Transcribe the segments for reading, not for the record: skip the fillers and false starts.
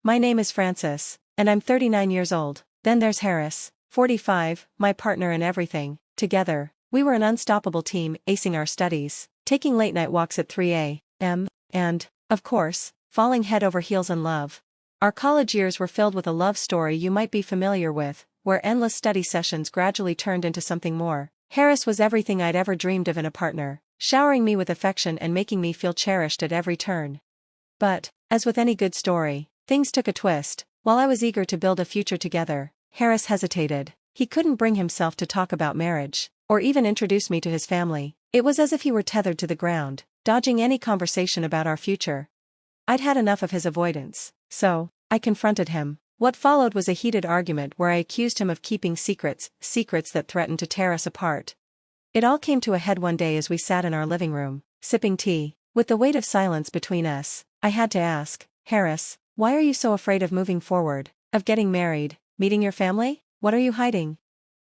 My name is Francis, and I'm 39 years old. Then there's Harris, 45, my partner in everything. Together, we were an unstoppable team, acing our studies, taking late-night walks at 3 a.m., and, of course, falling head over heels in love. Our college years were filled with a love story you might be familiar with, where endless study sessions gradually turned into something more. Harris was everything I'd ever dreamed of in a partner, showering me with affection and making me feel cherished at every turn. But, as with any good story, things took a twist. While I was eager to build a future together, Harris hesitated. He couldn't bring himself to talk about marriage, or even introduce me to his family. It was as if he were tethered to the ground, dodging any conversation about our future. I'd had enough of his avoidance, so I confronted him. What followed was a heated argument where I accused him of keeping secrets that threatened to tear us apart. It all came to a head one day as we sat in our living room, sipping tea. With the weight of silence between us, I had to ask, Harris, why are you so afraid of moving forward, of getting married, meeting your family? What are you hiding?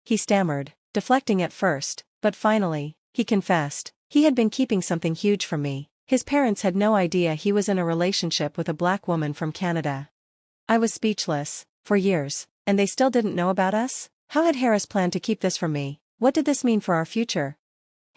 He stammered, deflecting at first, but finally, he confessed. He had been keeping something huge from me. His parents had no idea he was in a relationship with a black woman from Canada. I was speechless. For years, and they still didn't know about us? How had Harris planned to keep this from me? What did this mean for our future?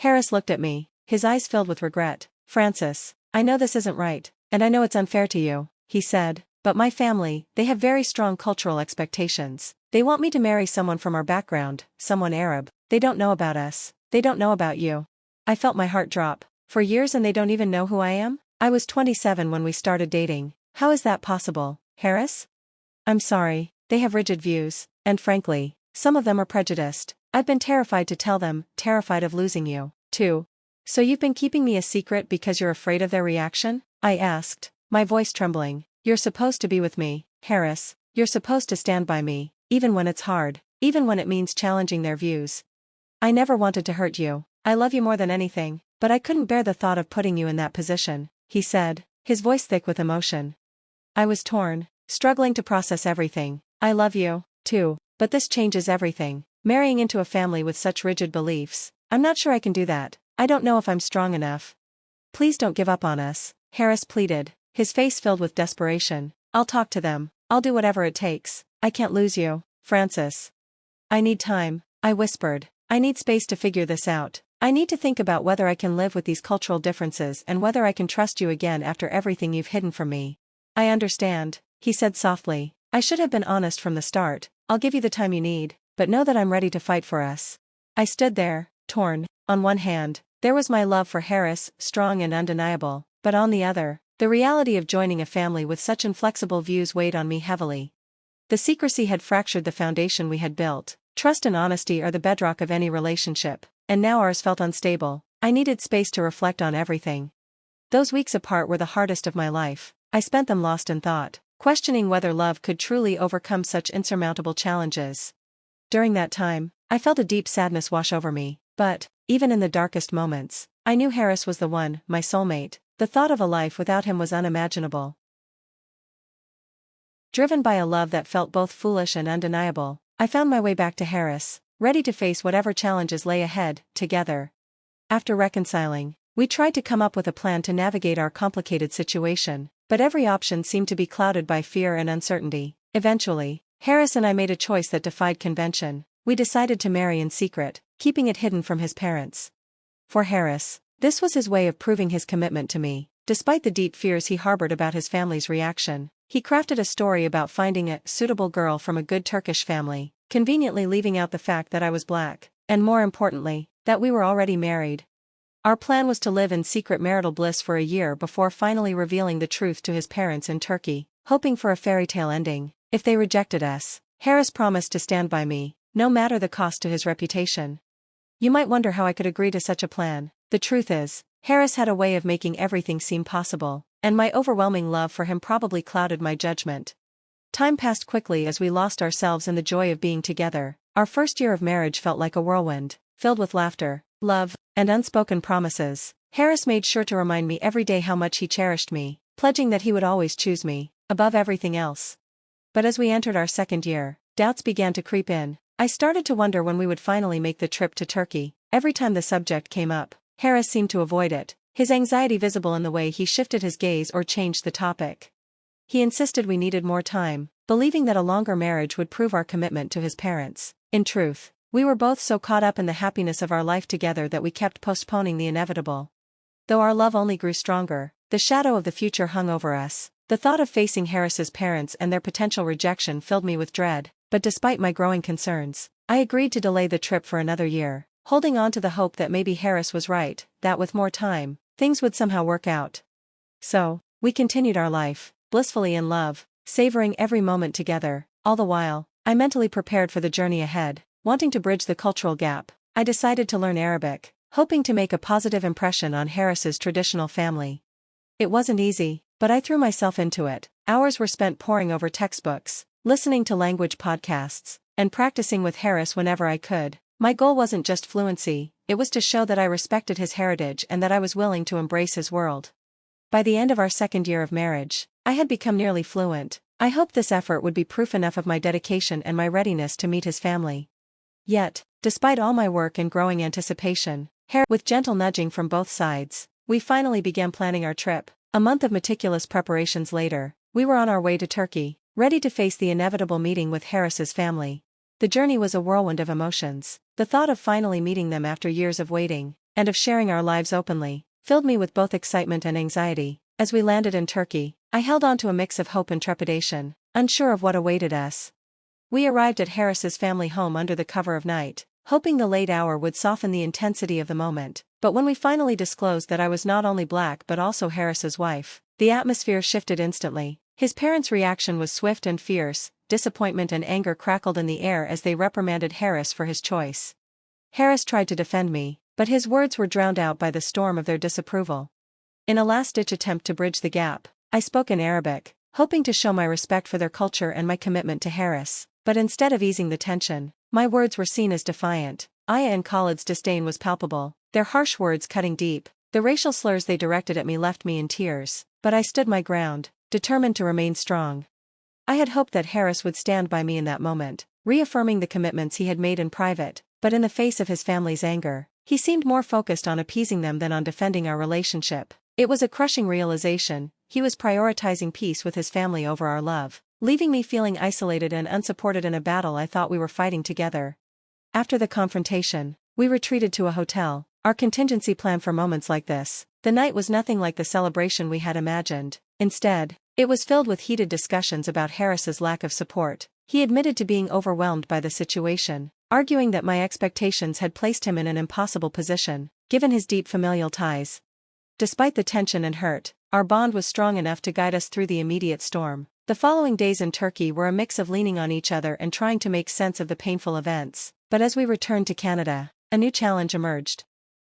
Harris looked at me, his eyes filled with regret. Francis, I know this isn't right, and I know it's unfair to you, he said, but my family, they have very strong cultural expectations. They want me to marry someone from our background, someone Arab. They don't know about us. They don't know about you. I felt my heart drop. For years and they don't even know who I am? I was 27 when we started dating. How is that possible, Harris? I'm sorry, they have rigid views, and frankly, some of them are prejudiced. I've been terrified to tell them, terrified of losing you, too. So you've been keeping me a secret because you're afraid of their reaction? I asked, my voice trembling. You're supposed to be with me, Harris. You're supposed to stand by me, even when it's hard, even when it means challenging their views. I never wanted to hurt you. I love you more than anything, but I couldn't bear the thought of putting you in that position, he said, his voice thick with emotion. I was torn, struggling to process everything. I love you, too, but this changes everything. Marrying into a family with such rigid beliefs, I'm not sure I can do that. I don't know if I'm strong enough. Please don't give up on us, Harris pleaded, his face filled with desperation. I'll talk to them. I'll do whatever it takes. I can't lose you, Francis. I need time, I whispered. I need space to figure this out. I need to think about whether I can live with these cultural differences and whether I can trust you again after everything you've hidden from me. I understand, he said softly. I should have been honest from the start. I'll give you the time you need, but know that I'm ready to fight for us. I stood there, torn. On one hand, there was my love for Harris, strong and undeniable, but on the other, the reality of joining a family with such inflexible views weighed on me heavily. The secrecy had fractured the foundation we had built. Trust and honesty are the bedrock of any relationship, and now ours felt unstable. I needed space to reflect on everything. Those weeks apart were the hardest of my life. I spent them lost in thought, questioning whether love could truly overcome such insurmountable challenges. During that time, I felt a deep sadness wash over me, but, even in the darkest moments, I knew Harris was the one, my soulmate. The thought of a life without him was unimaginable. Driven by a love that felt both foolish and undeniable, I found my way back to Harris, ready to face whatever challenges lay ahead, together. After reconciling, we tried to come up with a plan to navigate our complicated situation, but every option seemed to be clouded by fear and uncertainty. Eventually, Harris and I made a choice that defied convention. We decided to marry in secret, keeping it hidden from his parents. For Harris, this was his way of proving his commitment to me. Despite the deep fears he harbored about his family's reaction, he crafted a story about finding a suitable girl from a good Turkish family, conveniently leaving out the fact that I was black, and more importantly, that we were already married. Our plan was to live in secret marital bliss for a year before finally revealing the truth to his parents in Turkey, hoping for a fairy tale ending. If they rejected us, Harris promised to stand by me, no matter the cost to his reputation. You might wonder how I could agree to such a plan. The truth is, Harris had a way of making everything seem possible, and my overwhelming love for him probably clouded my judgment. Time passed quickly as we lost ourselves in the joy of being together. Our first year of marriage felt like a whirlwind, filled with laughter, love, and unspoken promises. Harris made sure to remind me every day how much he cherished me, pledging that he would always choose me, above everything else. But as we entered our second year, doubts began to creep in. I started to wonder when we would finally make the trip to Turkey. Every time the subject came up, Harris seemed to avoid it, his anxiety visible in the way he shifted his gaze or changed the topic. He insisted we needed more time, believing that a longer marriage would prove our commitment to his parents. In truth, we were both so caught up in the happiness of our life together that we kept postponing the inevitable. Though our love only grew stronger, the shadow of the future hung over us. The thought of facing Harris's parents and their potential rejection filled me with dread, but despite my growing concerns, I agreed to delay the trip for another year, holding on to the hope that maybe Harris was right, that with more time, things would somehow work out. So, we continued our life, blissfully in love, savoring every moment together. All the while, I mentally prepared for the journey ahead. Wanting to bridge the cultural gap, I decided to learn Arabic, hoping to make a positive impression on Harris's traditional family. It wasn't easy, but I threw myself into it. Hours were spent poring over textbooks, listening to language podcasts, and practicing with Harris whenever I could. My goal wasn't just fluency, it was to show that I respected his heritage and that I was willing to embrace his world. By the end of our second year of marriage, I had become nearly fluent. I hoped this effort would be proof enough of my dedication and my readiness to meet his family. Yet, despite all my work and growing anticipation, with gentle nudging from both sides, we finally began planning our trip. A month of meticulous preparations later, we were on our way to Turkey, ready to face the inevitable meeting with Harris's family. The journey was a whirlwind of emotions. The thought of finally meeting them after years of waiting, and of sharing our lives openly, filled me with both excitement and anxiety. As we landed in Turkey, I held on to a mix of hope and trepidation, unsure of what awaited us. We arrived at Harris's family home under the cover of night, hoping the late hour would soften the intensity of the moment, but when we finally disclosed that I was not only black but also Harris's wife, the atmosphere shifted instantly. His parents' reaction was swift and fierce. Disappointment and anger crackled in the air as they reprimanded Harris for his choice. Harris tried to defend me, but his words were drowned out by the storm of their disapproval. In a last-ditch attempt to bridge the gap, I spoke in Arabic, hoping to show my respect for their culture and my commitment to Harris, but instead of easing the tension, my words were seen as defiant. Aya and Khalid's disdain was palpable, their harsh words cutting deep. The racial slurs they directed at me left me in tears, but I stood my ground, determined to remain strong. I had hoped that Harris would stand by me in that moment, reaffirming the commitments he had made in private, but in the face of his family's anger, he seemed more focused on appeasing them than on defending our relationship. It was a crushing realization. He was prioritizing peace with his family over our love, leaving me feeling isolated and unsupported in a battle I thought we were fighting together. After the confrontation, we retreated to a hotel, our contingency plan for moments like this. The night was nothing like the celebration we had imagined. Instead, it was filled with heated discussions about Harris's lack of support. He admitted to being overwhelmed by the situation, arguing that my expectations had placed him in an impossible position, given his deep familial ties. Despite the tension and hurt, our bond was strong enough to guide us through the immediate storm. The following days in Turkey were a mix of leaning on each other and trying to make sense of the painful events. But as we returned to Canada, a new challenge emerged.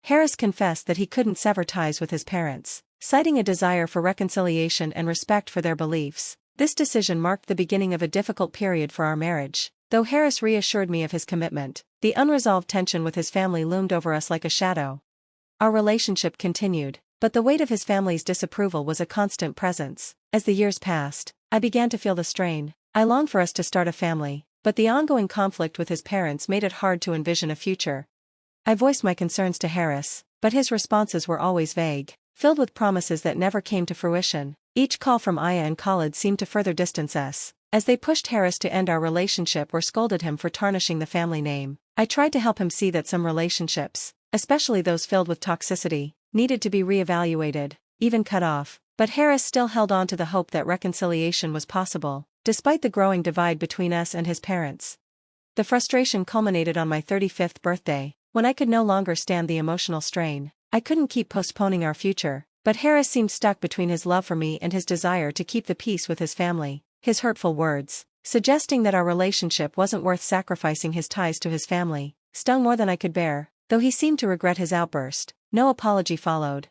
Harris confessed that he couldn't sever ties with his parents, citing a desire for reconciliation and respect for their beliefs. This decision marked the beginning of a difficult period for our marriage. Though Harris reassured me of his commitment, the unresolved tension with his family loomed over us like a shadow. Our relationship continued, but the weight of his family's disapproval was a constant presence. As the years passed, I began to feel the strain. I longed for us to start a family, but the ongoing conflict with his parents made it hard to envision a future. I voiced my concerns to Harris, but his responses were always vague, filled with promises that never came to fruition. Each call from Aya and Khalid seemed to further distance us, as they pushed Harris to end our relationship or scolded him for tarnishing the family name. I tried to help him see that some relationships, especially those filled with toxicity, needed to be reevaluated, even cut off, but Harris still held on to the hope that reconciliation was possible, despite the growing divide between us and his parents. The frustration culminated on my 35th birthday, when I could no longer stand the emotional strain. I couldn't keep postponing our future, but Harris seemed stuck between his love for me and his desire to keep the peace with his family. His hurtful words, suggesting that our relationship wasn't worth sacrificing his ties to his family, stung more than I could bear. Though he seemed to regret his outburst, no apology followed.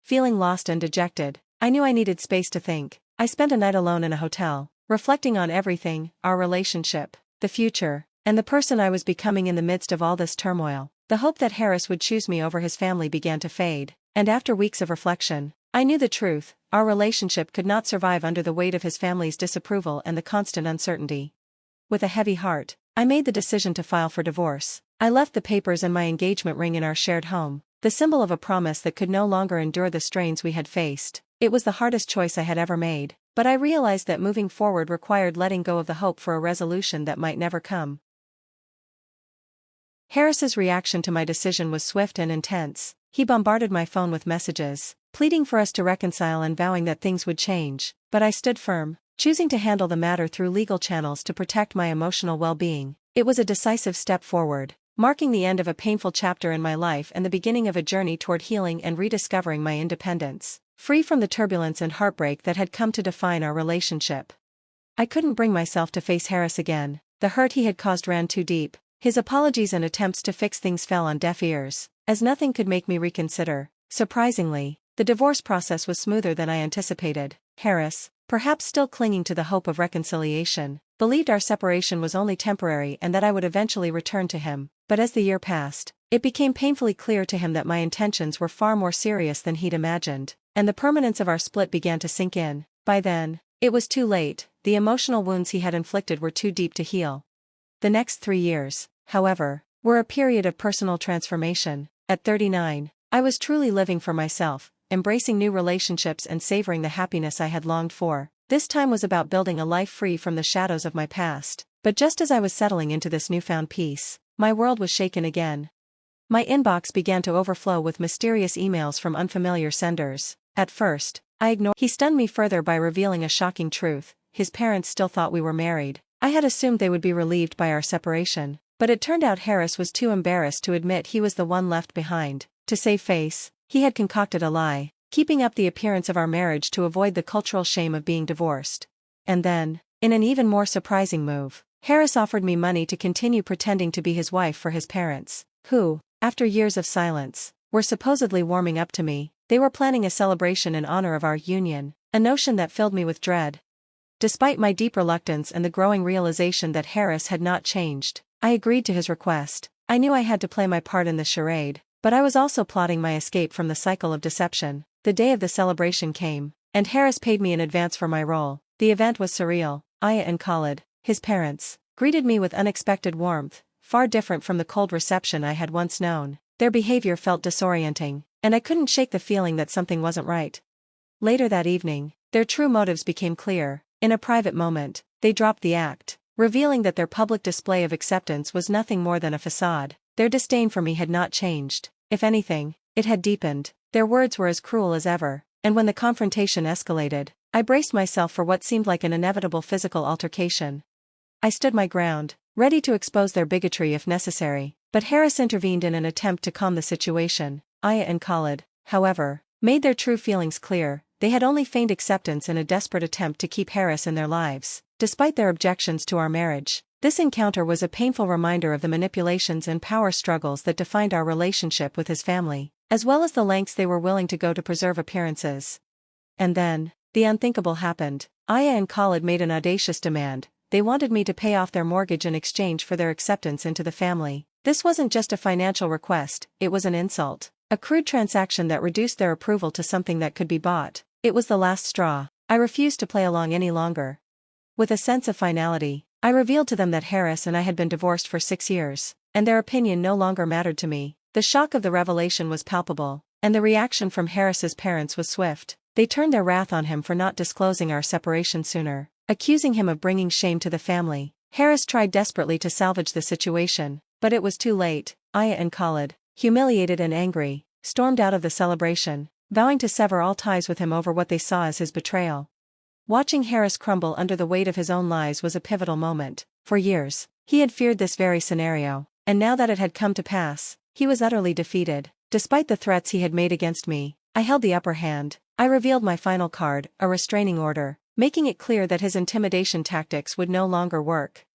Feeling lost and dejected, I knew I needed space to think. I spent a night alone in a hotel, reflecting on everything, our relationship, the future, and the person I was becoming in the midst of all this turmoil. The hope that Harris would choose me over his family began to fade, and after weeks of reflection, I knew the truth. Our relationship could not survive under the weight of his family's disapproval and the constant uncertainty. With a heavy heart, I made the decision to file for divorce. I left the papers and my engagement ring in our shared home, the symbol of a promise that could no longer endure the strains we had faced. It was the hardest choice I had ever made, but I realized that moving forward required letting go of the hope for a resolution that might never come. Harris's reaction to my decision was swift and intense. He bombarded my phone with messages, pleading for us to reconcile and vowing that things would change, but I stood firm, choosing to handle the matter through legal channels to protect my emotional well-being. It was a decisive step forward, marking the end of a painful chapter in my life and the beginning of a journey toward healing and rediscovering my independence, free from the turbulence and heartbreak that had come to define our relationship. I couldn't bring myself to face Harris again. The hurt he had caused ran too deep. His apologies and attempts to fix things fell on deaf ears, as nothing could make me reconsider. Surprisingly, the divorce process was smoother than I anticipated. Harris, perhaps still clinging to the hope of reconciliation, believed our separation was only temporary and that I would eventually return to him. But as the year passed, it became painfully clear to him that my intentions were far more serious than he'd imagined, and the permanence of our split began to sink in. By then, it was too late. The emotional wounds he had inflicted were too deep to heal. The next 3 years, however, were a period of personal transformation. At 39, I was truly living for myself, embracing new relationships and savoring the happiness I had longed for. This time was about building a life free from the shadows of my past. But just as I was settling into this newfound peace, my world was shaken again. My inbox began to overflow with mysterious emails from unfamiliar senders. At first, I ignored. He stunned me further by revealing a shocking truth. His parents still thought we were married. I had assumed they would be relieved by our separation, but it turned out Harris was too embarrassed to admit he was the one left behind. To save face, he had concocted a lie, keeping up the appearance of our marriage to avoid the cultural shame of being divorced. And then, in an even more surprising move, Harris offered me money to continue pretending to be his wife for his parents, who, after years of silence, were supposedly warming up to me. They were planning a celebration in honor of our union, a notion that filled me with dread. Despite my deep reluctance and the growing realization that Harris had not changed, I agreed to his request. I knew I had to play my part in the charade, but I was also plotting my escape from the cycle of deception. The day of the celebration came, and Harris paid me in advance for my role. The event was surreal. Aya and Khalid, his parents, greeted me with unexpected warmth, far different from the cold reception I had once known. Their behavior felt disorienting, and I couldn't shake the feeling that something wasn't right. Later that evening, their true motives became clear. In a private moment, they dropped the act, revealing that their public display of acceptance was nothing more than a facade. Their disdain for me had not changed. If anything, it had deepened. Their words were as cruel as ever, and when the confrontation escalated, I braced myself for what seemed like an inevitable physical altercation. I stood my ground, ready to expose their bigotry if necessary, but Harris intervened in an attempt to calm the situation. Aya and Khalid, however, made their true feelings clear. They had only feigned acceptance in a desperate attempt to keep Harris in their lives, despite their objections to our marriage. This encounter was a painful reminder of the manipulations and power struggles that defined our relationship with his family, as well as the lengths they were willing to go to preserve appearances. And then, the unthinkable happened. Aya and Khalid made an audacious demand. They wanted me to pay off their mortgage in exchange for their acceptance into the family. This wasn't just a financial request, it was an insult. A crude transaction that reduced their approval to something that could be bought. It was the last straw. I refused to play along any longer. With a sense of finality, I revealed to them that Harris and I had been divorced for 6 years, and their opinion no longer mattered to me. The shock of the revelation was palpable, and the reaction from Harris's parents was swift. They turned their wrath on him for not disclosing our separation sooner, accusing him of bringing shame to the family. Harris tried desperately to salvage the situation, but it was too late. Aya and Khalid, humiliated and angry, stormed out of the celebration, vowing to sever all ties with him over what they saw as his betrayal. Watching Harris crumble under the weight of his own lies was a pivotal moment. For years, he had feared this very scenario, and now that it had come to pass, he was utterly defeated. Despite the threats he had made against me, I held the upper hand. I revealed my final card, a restraining order, making it clear that his intimidation tactics would no longer work.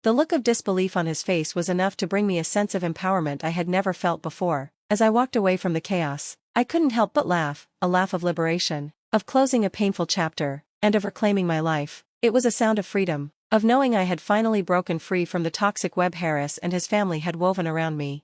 The look of disbelief on his face was enough to bring me a sense of empowerment I had never felt before. As I walked away from the chaos, I couldn't help but laugh, a laugh of liberation, of closing a painful chapter, and of reclaiming my life. It was a sound of freedom, of knowing I had finally broken free from the toxic web Harris and his family had woven around me.